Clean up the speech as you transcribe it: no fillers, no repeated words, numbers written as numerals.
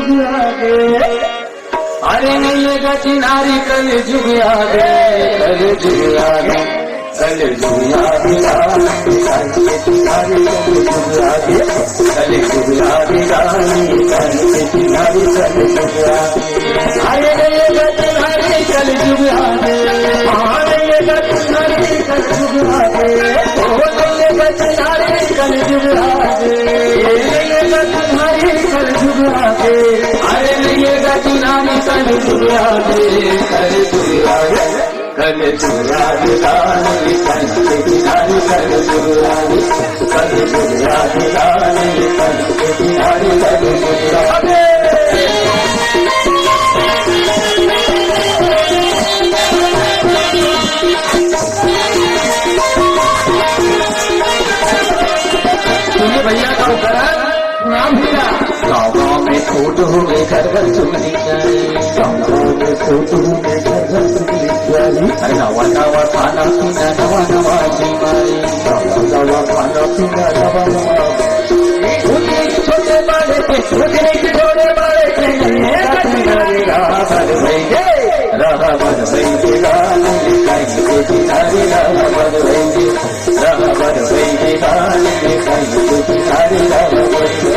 जुग आगे। अरे नहीं गति नारी कल जुग आगे, कल जुग आगे, कल जुग आगे, नारी कल जुग आगे, कल जुग आगे, नारी कल जुग आगे। अरे नहीं गति नारी कल जुग आगे, अरे गति नारी कल जुग आगे, ओ नहीं गति नारी कल जुग आगे, नहीं गति नारी कल जुग आगे। अरे नहीं गति नारी कल जुग आगे, कल जुग आगे, कल जुग आगे, नारी कल जुग आगे, कल जुग आगे, कल जुग आगे, नारी कल जुग आगे, कल जुग आगे। सुनिए भैया का उत्तर नाम भैया गाँव में फूट हुए घर घर चुगली जाए, गाँव में फूट हुए घर घर चुगली जाए। नवा नवा खाना पीना नवा नवा बीमारी, नवा नवा खाना पीना नवा नवा छोटे बड़े के छोटे छोटे बड़े के राहबर भैया राहबर भैया किनारे राहबर भैया राहबर भैया किनारे राहबर